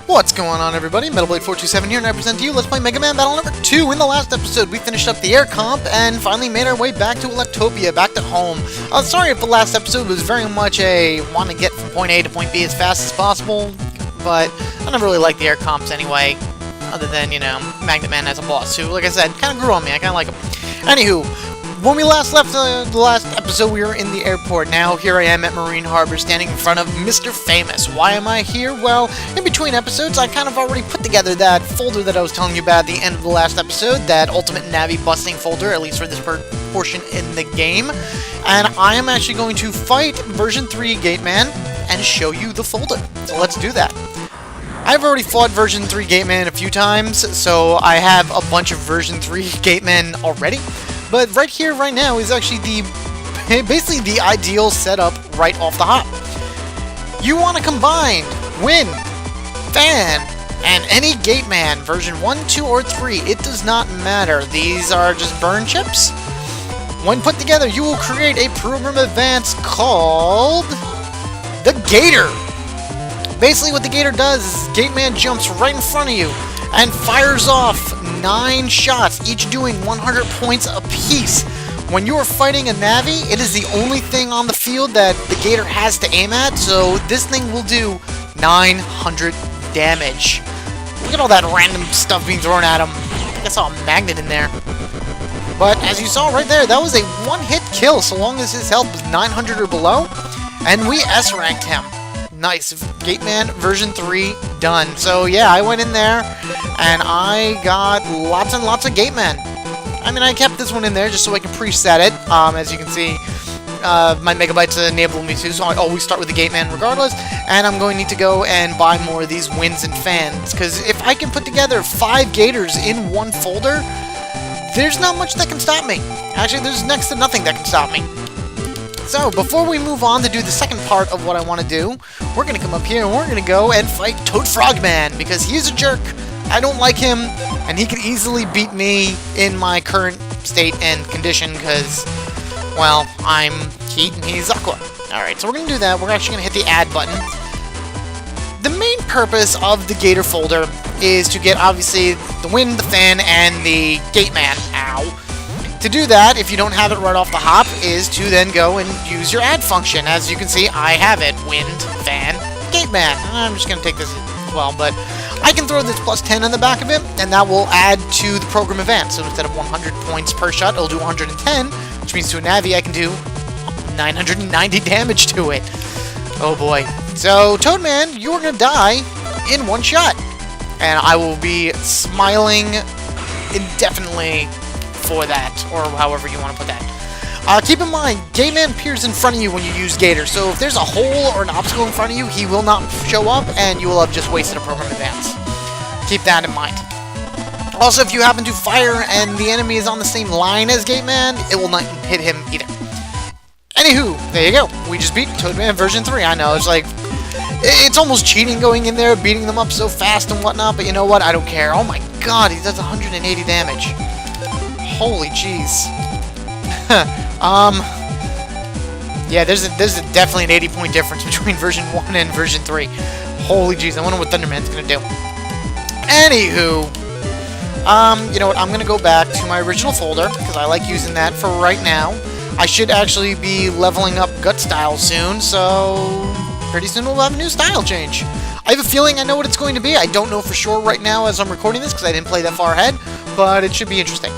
What's going on, everybody? MetalBlade427 here, and I present to you Let's Play Mega Man Battle number 2. In the last episode, we finished up the air comp and finally made our way back to Electopia, back to home. Sorry if the last episode was very much a want to get from point A to point B as fast as possible, but I never really liked the air comps anyway, other than, you know, Magnet Man as a boss, who, like I said, kind of grew on me. I kind of like him. Anywho, when we last left the last episode, we were in the airport. Now, here I am at Marine Harbor, standing in front of Mr. Famous. Why am I here? Well, in between episodes, I kind of already put together that folder that I was telling you about at the end of the last episode, that Ultimate Navi busting folder, at least for this portion in the game. And I am actually going to fight version 3 Gateman and show you the folder. So let's do that. I've already fought version 3 Gateman a few times, so I have a bunch of version 3 Gatemen already. But right here, right now, is actually basically the ideal setup right off the hop. You want to combine Wind, Fan, and any Gateman, version 1, 2, or 3. It does not matter. These are just burn chips. When put together, you will create a program advance called the Gator. Basically, what the Gator does is Gateman jumps right in front of you and fires off 9 shots, each doing 100 points apiece. When you are fighting a Navi, it is the only thing on the field that the Gator has to aim at, so this thing will do 900 damage. Look at all that random stuff being thrown at him. I think I saw a magnet in there. But as you saw right there, that was a one-hit kill, so long as his health was 900 or below, and we S-ranked him. Nice. Gateman version 3 done. So yeah, I went in there and I got lots and lots of Gatemen. I mean, I kept this one in there just so I can preset it. As you can see, my megabytes enable me to, so I always start with the Gateman regardless. And I'm going to need to go and buy more of these Winds and Fans, because if I can put together 5 Gators in one folder, there's not much that can stop me. Actually, there's next to nothing that can stop me. So, before we move on to do the second part of what I want to do, we're going to come up here and we're going to go and fight Toad Frogman, because he's a jerk. I don't like him, and he can easily beat me in my current state and condition, because, well, I'm Heat and he's Aqua. Alright, so we're going to do that. We're actually going to hit the add button. The main purpose of the Gator folder is to get, obviously, the Wind, the Fan, and the Gateman. Ow. To do that, if you don't have it right off the hop, is to then go and use your add function. As you can see, I have it. Wind, Fan, Gateman. I'm just going to take this as well, but I can throw this plus 10 on the back of it, and that will add to the program advance. So instead of 100 points per shot, it'll do 110, which means to a Navi I can do 990 damage to it. Oh boy. So, Toadman, you are going to die in one shot. And I will be smiling indefinitely for that, or however you want to put that. Keep in mind, Gateman appears in front of you when you use Gator, so if there's a hole or an obstacle in front of you, he will not show up, and you will have just wasted a program advance. Keep that in mind. Also, if you happen to fire and the enemy is on the same line as Gateman, it will not hit him either. Anywho, there you go. We just beat Toadman version 3. I know, it's like, it's almost cheating going in there, beating them up so fast and whatnot, but you know what? I don't care. Oh my god, he does 180 damage. Holy jeez. Yeah, there's definitely an 80-point difference between version 1 and version 3. Holy jeez, I wonder what Thunderman's gonna do. Anywho, you know what, I'm gonna go back to my original folder, because I like using that for right now. I should actually be leveling up Gut Style soon, so pretty soon we'll have a new style change. I have a feeling I know what it's going to be. I don't know for sure right now as I'm recording this, because I didn't play that far ahead, but it should be interesting.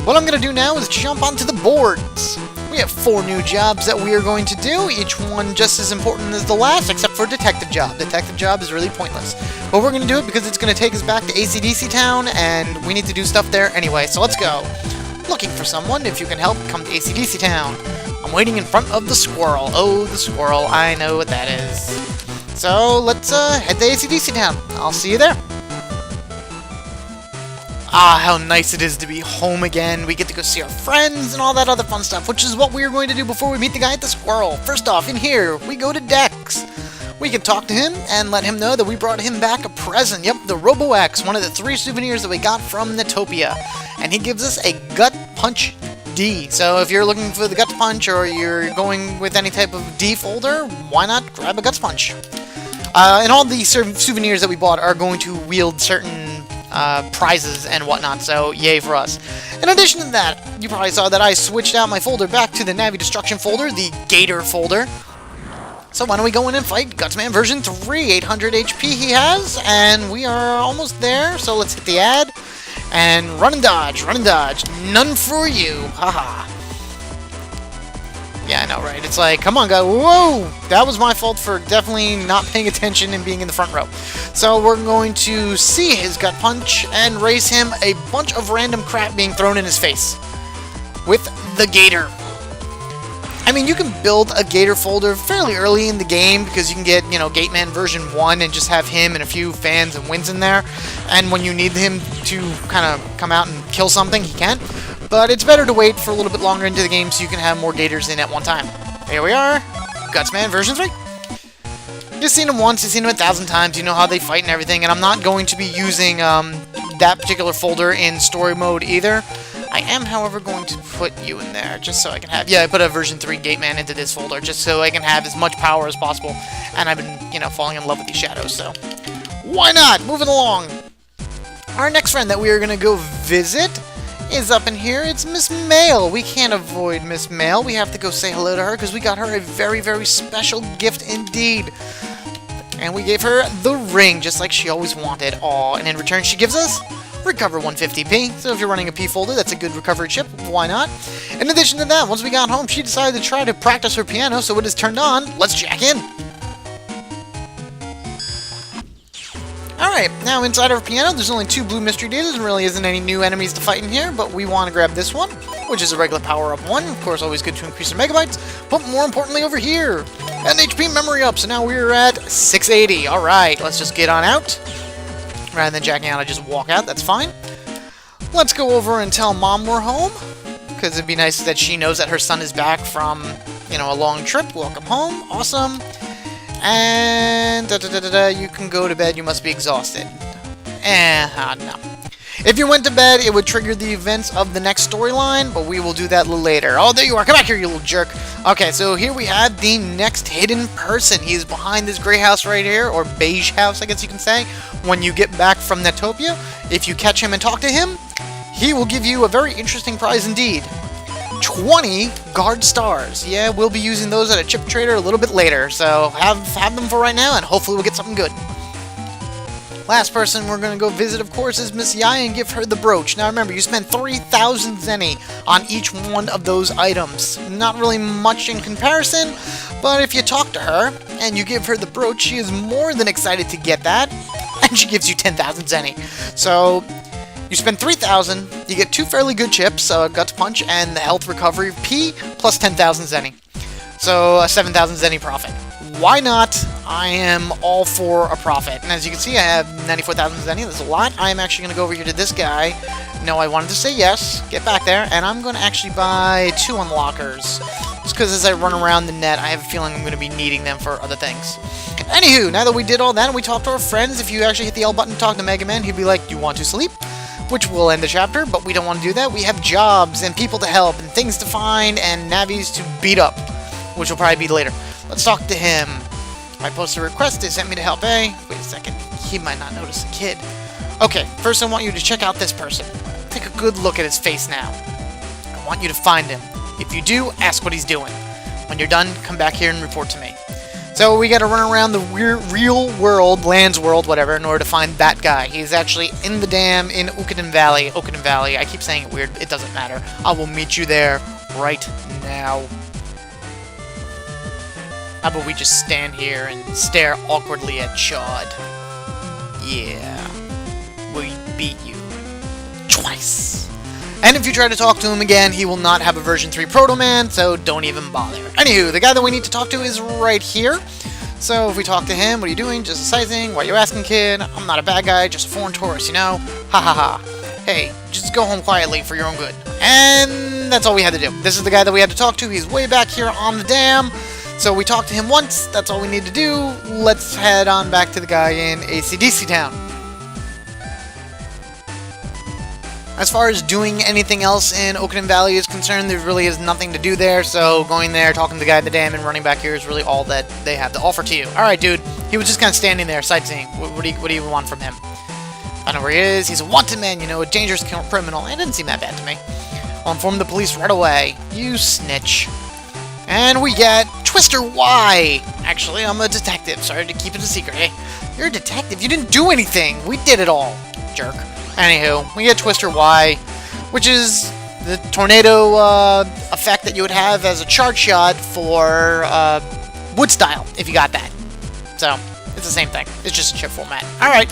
What I'm going to do now is jump onto the boards. We have 4 new jobs that we are going to do, each one just as important as the last, except for Detective Job. Detective Job is really pointless. But we're going to do it because it's going to take us back to ACDC Town, and we need to do stuff there anyway, so let's go. Looking for someone. If you can help, come to ACDC Town. I'm waiting in front of the squirrel. Oh, the squirrel. I know what that is. So, let's head to ACDC Town. I'll see you there. Ah, how nice it is to be home again. We get to go see our friends and all that other fun stuff, which is what we are going to do before we meet the guy at the squirrel. First off, in here, we go to Dex. We can talk to him and let him know that we brought him back a present. Yep, the Robo-X, one of the 3 souvenirs that we got from Netopia. And he gives us a Gut Punch D. So if you're looking for the Gut Punch, or you're going with any type of D folder, why not grab a Gut Punch? And all the souvenirs that we bought are going to wield certain prizes and whatnot, so yay for us. In addition to that, you probably saw that I switched out my folder back to the Navi Destruction folder, the Gator folder. So why don't we go in and fight Gutsman version 3, 800 HP he has, and we are almost there, so let's hit the ad. And run and dodge, none for you, haha. Yeah, I know, right? It's like, come on, guys, whoa! That was my fault for definitely not paying attention and being in the front row. So we're going to see his gut punch and raise him a bunch of random crap being thrown in his face. With the Gator. I mean, you can build a Gator folder fairly early in the game because you can get, you know, Gateman version 1 and just have him and a few fans and wins in there. And when you need him to kind of come out and kill something, he can. But it's better to wait for a little bit longer into the game so you can have more Gators in at one time. Here we are, Gutsman version 3. You've seen him once, you've seen him 1,000 times, you know how they fight and everything, and I'm not going to be using that particular folder in story mode either. I am, however, going to put you in there, just so I can have... Yeah, I put a version 3 Gateman into this folder, just so I can have as much power as possible. And I've been, you know, falling in love with these shadows, so... Why not? Moving along! Our next friend that we are going to go visit is up in here. It's Miss Mail. We can't avoid Miss Mail. We have to go say hello to her, because we got her a very, very special gift indeed. And we gave her the ring, just like she always wanted. Aw, and in return she gives us... Recover 150p, so if you're running a P folder, that's a good recovery chip, why not? In addition to that, once we got home, she decided to try to practice her piano, so it is turned on. Let's jack in! Alright, now inside of our piano, there's only 2 blue mystery datas, and really isn't any new enemies to fight in here, but we want to grab this one, which is a regular power-up one, of course always good to increase our megabytes, but more importantly over here, an HP memory up, so now we're at 680. Alright, let's just get on out. Rather than jacking out, I just walk out. That's fine. Let's go over and tell Mom we're home, because it'd be nice that she knows that her son is back from, you know, a long trip. Welcome home. Awesome. And you can go to bed. You must be exhausted. No. If you went to bed, it would trigger the events of the next storyline, but we will do that a little later. Oh, there you are. Come back here, you little jerk. Okay, so here we have the next hidden person. He is behind this gray house right here, or beige house, I guess you can say. When you get back from Netopia, if you catch him and talk to him, he will give you a very interesting prize indeed. 20 guard stars. Yeah, we'll be using those at a chip trader a little bit later, so have them for right now, and hopefully we'll get something good. Last person we're going to go visit, of course, is Miss Yaya and give her the brooch. Now remember, you spend 3,000 zenny on each one of those items. Not really much in comparison, but if you talk to her and you give her the brooch, she is more than excited to get that, and she gives you 10,000 zenny. So you spend 3,000, you get 2 fairly good chips, Guts Punch and the Health Recovery P, plus 10,000 zenny. So a 7,000 zenny profit. Why not? I am all for a profit. And as you can see, I have 94,000 zenny. That's a lot. I am actually going to go over here to this guy. No, I wanted to say yes. Get back there. And I'm going to actually buy 2 unlockers. Just because as I run around the net, I have a feeling I'm going to be needing them for other things. Anywho, now that we did all that and we talked to our friends, if you actually hit the L button to talk to Mega Man, he'd be like, "You want to sleep?" Which will end the chapter, but we don't want to do that. We have jobs and people to help and things to find and Navis to beat up, which will probably be later. Let's talk to him. I posted a request, they sent me to help A. Wait a second, he might not notice the kid. Okay, first I want you to check out this person. Take a good look at his face now. I want you to find him. If you do, ask what he's doing. When you're done, come back here and report to me. So we gotta run around the real world, Land's world, whatever, in order to find that guy. He's actually in the dam in Okinawan Valley. I keep saying it weird, it doesn't matter. I will meet you there right now. How about we just stand here and stare awkwardly at Chad? Yeah. We beat you. Twice. And if you try to talk to him again, he will not have a version 3 Proto Man, so don't even bother. Anywho, the guy that we need to talk to is right here. So if we talk to him, what are you doing? Just a sizing? Why are you asking, kid? I'm not a bad guy, just a foreign tourist, you know? Ha ha ha. Hey, just go home quietly for your own good. And that's all we had to do. This is the guy that we had to talk to. He's way back here on the dam. So we talked to him once, that's all we need to do. Let's head on back to the guy in AC/DC Town. As far as doing anything else in Oakland Valley is concerned, there really is nothing to do there, so going there, talking to the guy at the dam, and running back here is really all that they have to offer to you. Alright, dude. He was just kind of standing there, sightseeing. What do you want from him? I know where he is. He's a wanted man, you know, a dangerous criminal. It didn't seem that bad to me. I'll inform the police right away. You snitch. And we get Twister Y. Actually, I'm a detective. Sorry to keep it a secret. Hey, you're a detective. You didn't do anything. We did it all. Jerk. Anywho, we get Twister Y, which is the tornado effect that you would have as a charge shot for wood style, if you got that. So, it's the same thing. It's just a chip format. Alright.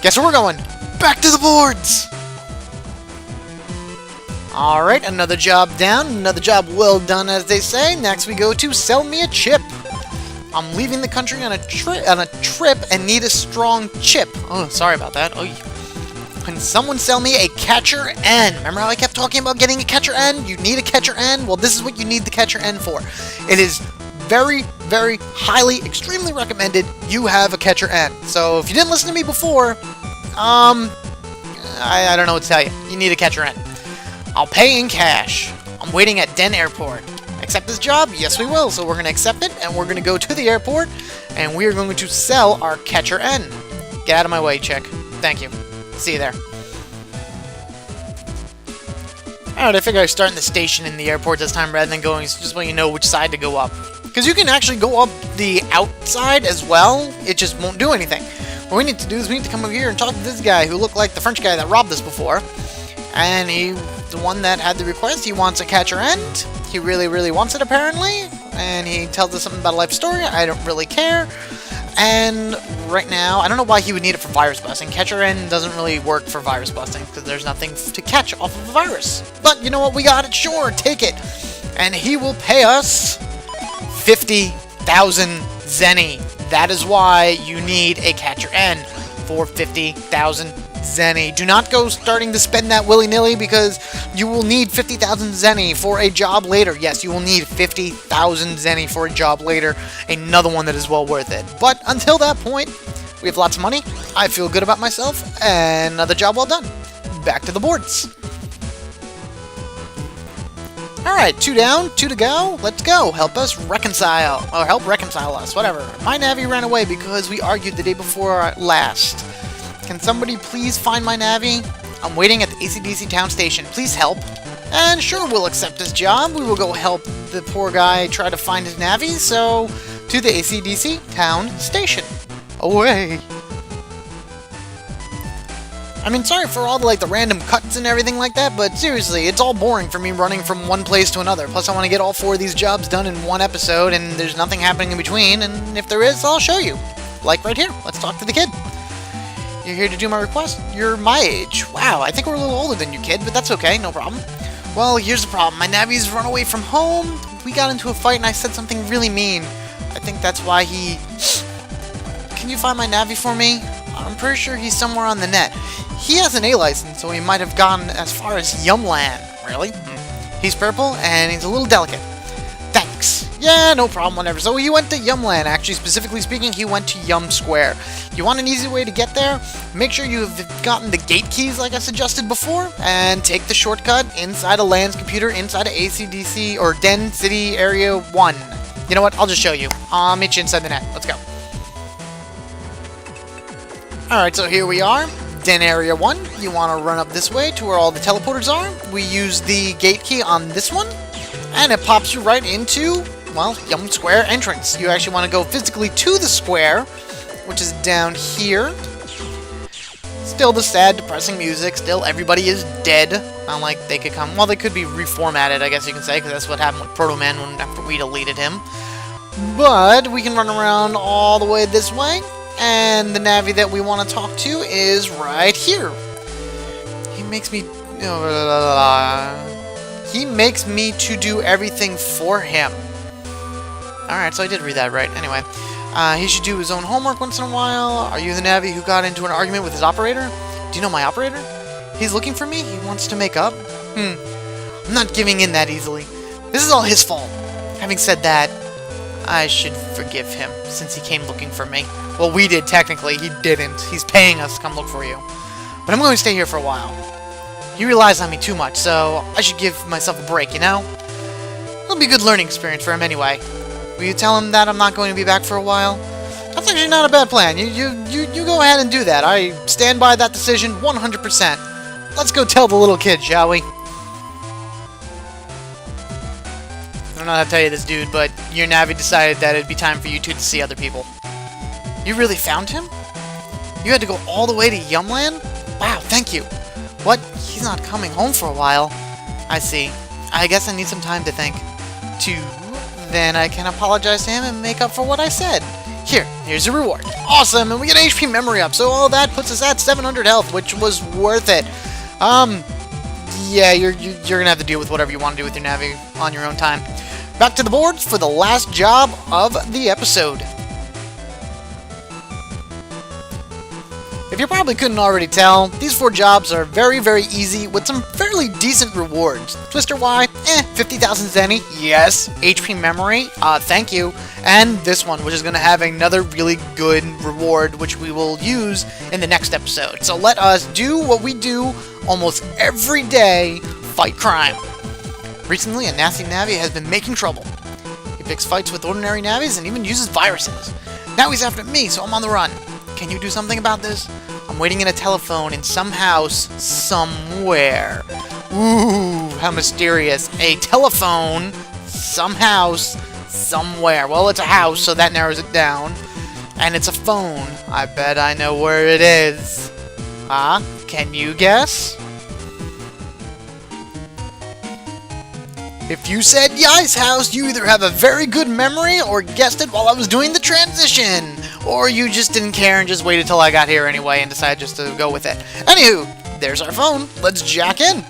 Guess where we're going? Back to the boards! Alright, another job down. Another job well done, as they say. Next we go to sell me a chip. I'm leaving the country on a trip and need a strong chip. Oh, sorry about that. Oh, can someone sell me a catcher N? Remember how I kept talking about getting a catcher N? You need a catcher N? Well, this is what you need the catcher N for. It is very, very highly, extremely recommended you have a catcher N. So if you didn't listen to me before, I don't know what to tell you. You need a catcher N. I'll pay in cash. I'm waiting at Den Airport. Accept this job? Yes, we will. So we're going to accept it, and we're going to go to the airport, and we are going to sell our catcher N. Get out of my way, chick. Thank you. See you there. Alright, I figure I start in the station in the airport this time rather than going just so you know which side to go up. Because you can actually go up the outside as well, it just won't do anything. What we need to do is we need to come over here and talk to this guy who looked like the French guy that robbed us before. And he's the one that had the request. He wants a catcher end. He really, really wants it apparently. And he tells us something about a life story. I don't really care. And right now, I don't know why he would need it for virus busting. Catcher N doesn't really work for virus busting because there's nothing to catch off of a virus. But you know what? We got it. Sure, take it. And he will pay us 50,000 zenny. That is why you need a catcher N for 50,000 zenny. Do not go starting to spend that willy-nilly because you will need 50,000 zenny for a job later. Yes, you will need 50,000 zenny for a job later. Another one that is well worth it. But until that point, we have lots of money. I feel good about myself. And another job well done. Back to the boards. Alright, 2 down, 2 to go. Let's go. Help us reconcile. Or help reconcile us. Whatever. My Navi ran away because we argued the day before last. Can somebody please find my Navi? I'm waiting at the ACDC town station. Please help. And sure, we'll accept this job. We will go help the poor guy try to find his Navi. So, to the ACDC town station. Away. I mean, sorry for all the random cuts and everything like that, but seriously, it's all boring for me running from one place to another. Plus, I want to get all 4 of these jobs done in one episode, and there's nothing happening in between, and if there is, I'll show you. Like right here. Let's talk to the kid. You're here to do my request? You're my age. Wow, I think we're a little older than you, kid, but that's okay, no problem. Well, here's the problem. My Navi's run away from home. We got into a fight, and I said something really mean. I think that's why he... Can you find my Navi for me? I'm pretty sure he's somewhere on the net. He has an A license, so he might have gone as far as Yumland. Really? He's purple, and he's a little delicate. Thanks. Yeah, no problem, whatever. So he went to Yumland, actually. Specifically speaking, he went to Yum Square. You want an easy way to get there? Make sure you've gotten the gate keys like I suggested before, and take the shortcut inside of Land's computer, inside of ACDC, or Den City Area 1. You know what? I'll just show you. I'll meet you inside the net. Let's go. Alright, so here we are. Den Area 1. You want to run up this way to where all the teleporters are. We use the gate key on this one, and it pops you right into, well, Yum Square entrance. You actually want to go physically to the square, which is down here. Still the sad, depressing music. Still, everybody is dead. Not like they could come... Well, they could be reformatted, I guess you can say, because that's what happened with Proto Man after we deleted him. But we can run around all the way this way. And the Navi that we want to talk to is right here. He makes me... He makes me to do everything for him. Alright, so I did read that right. Anyway, he should do his own homework once in a while. Are you the Navi who got into an argument with his operator? Do you know my operator? He's looking for me? He wants to make up? I'm not giving in that easily. This is all his fault. Having said that, I should forgive him, since he came looking for me. Well, we did, technically. He didn't. He's paying us to come look for you. But I'm going to stay here for a while. He relies on me too much, so I should give myself a break, you know? It'll be a good learning experience for him anyway. Will you tell him that I'm not going to be back for a while? That's actually not a bad plan. You go ahead and do that. I stand by that decision 100%. Let's go tell the little kid, shall we? I don't know how to tell you this, dude, but your Navi decided that it'd be time for you two to see other people. You really found him? You had to go all the way to Yumland? Wow, thank you. What? He's not coming home for a while. I see. I guess I need some time to think. Then I can apologize to him and make up for what I said. Here's a reward. Awesome, and we get HP memory up, so all that puts us at 700 health, which was worth it. Yeah, you're gonna have to deal with whatever you want to do with your Navi on your own time. Back to the boards for the last job of the episode. If you probably couldn't already tell, these 4 jobs are very, very easy with some fairly decent rewards. Twister Y, 50,000 Zenny, yes. HP memory, thank you. And this one, which is going to have another really good reward, which we will use in the next episode. So let us do what we do almost every day, fight crime. Recently, a nasty Navi has been making trouble. He picks fights with ordinary Navis and even uses viruses. Now he's after me, so I'm on the run. Can you do something about this? I'm waiting in a telephone in some house somewhere. Ooh, how mysterious. A telephone, some house, somewhere. Well, it's a house, so that narrows it down. And it's a phone. I bet I know where it is. Huh? Can you guess? If you said Yai's house, you either have a very good memory or guessed it while I was doing the transition. Or you just didn't care and just waited till I got here anyway and decided just to go with it. Anywho, there's our phone. Let's jack in.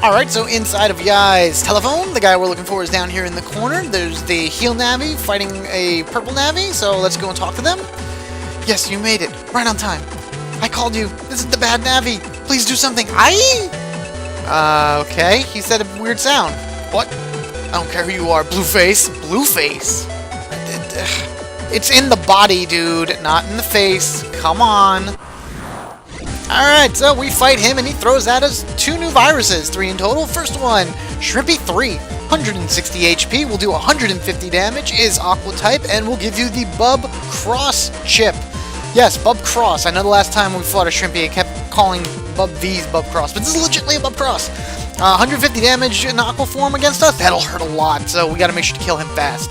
Alright, so inside of Yai's telephone, the guy we're looking for is down here in the corner. There's the heal Navi fighting a purple Navi, so let's go and talk to them. Yes, you made it. Right on time. I called you. This is the bad Navi. Please do something. Okay. He said a weird sound. What? I don't care who you are, Blueface. Blueface? It's in the body, dude, not in the face. Come on. Alright, so we fight him, and he throws at us 2 new viruses. 3 in total. First one, Shrimpy 3. 160 HP, will do 150 damage, is Aqua type, and will give you the Bub Cross chip. Yes, Bub Cross. I know the last time we fought a Shrimpy, it kept calling Bub V's Bub Cross, but this is legitimately a Bub Cross. 150 damage in Aqua form against us, that'll hurt a lot, so we gotta make sure to kill him fast.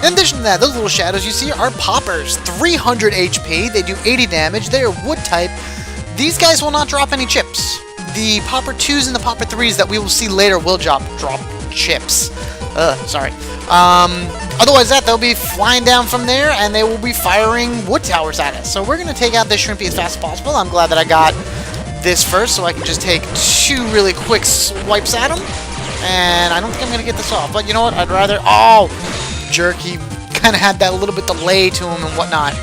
In addition to that, those little shadows you see are Poppers. 300 HP, they do 80 damage, they are Wood type. These guys will not drop any chips. The Popper 2s and the Popper 3s that we will see later will drop chips. Sorry. Otherwise they'll be flying down from there, and they will be firing wood towers at us. So we're going to take out this Shrimpy as fast as possible. I'm glad that I got this first, so I can just take 2 really quick swipes at him. And I don't think I'm going to get this off, but you know what? I'd rather... Oh! Jerk, he kind of had that little bit delay to him and whatnot.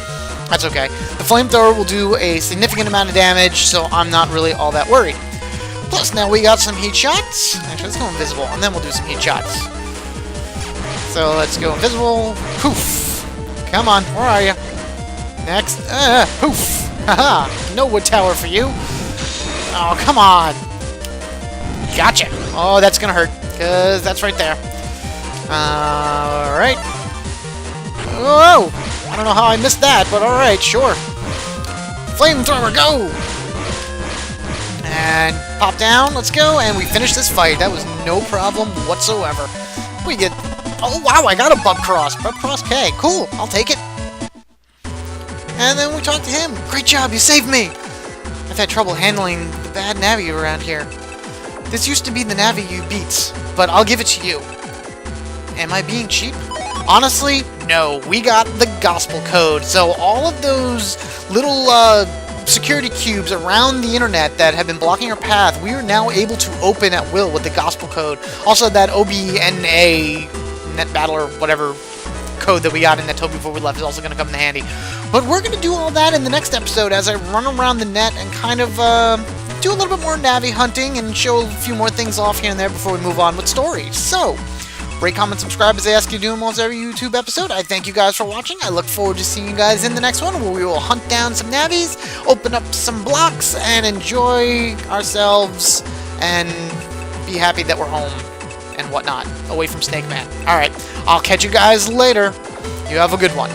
That's okay. The flamethrower will do a significant amount of damage, so I'm not really all that worried. Plus, now we got some heat shots. Actually, let's go invisible, and then we'll do some heat shots. So let's go invisible. Poof. Come on, where are you? Next. Poof. Haha. No wood tower for you. Oh, come on. Gotcha. Oh, that's gonna hurt, because that's right there. Alright. Whoa! I don't know how I missed that, but alright, sure. Flamethrower, go! And pop down, let's go, and we finish this fight. That was no problem whatsoever. We get... Oh, wow, I got a Bub Cross. Bub Cross K. Cool, I'll take it. And then we talk to him. Great job, you saved me! I've had trouble handling the bad Navi around here. This used to be the Navi you beats, but I'll give it to you. Am I being cheap? Honestly, no. We got the gospel code, so all of those little security cubes around the internet that have been blocking our path, we are now able to open at will with the gospel code. Also, that OBNA net battle or whatever code that we got in Netto before we left is also going to come in handy. But we're going to do all that in the next episode as I run around the net and kind of do a little bit more Navi hunting and show a few more things off here and there before we move on with stories. So, Rate, comment, subscribe as I ask you to do almost every YouTube episode. I thank you guys for watching. I look forward to seeing you guys in the next one, where we will hunt down some Navis, open up some blocks, and enjoy ourselves, and be happy that we're home and whatnot, away from Snake Man. Alright, I'll catch you guys later. You have a good one.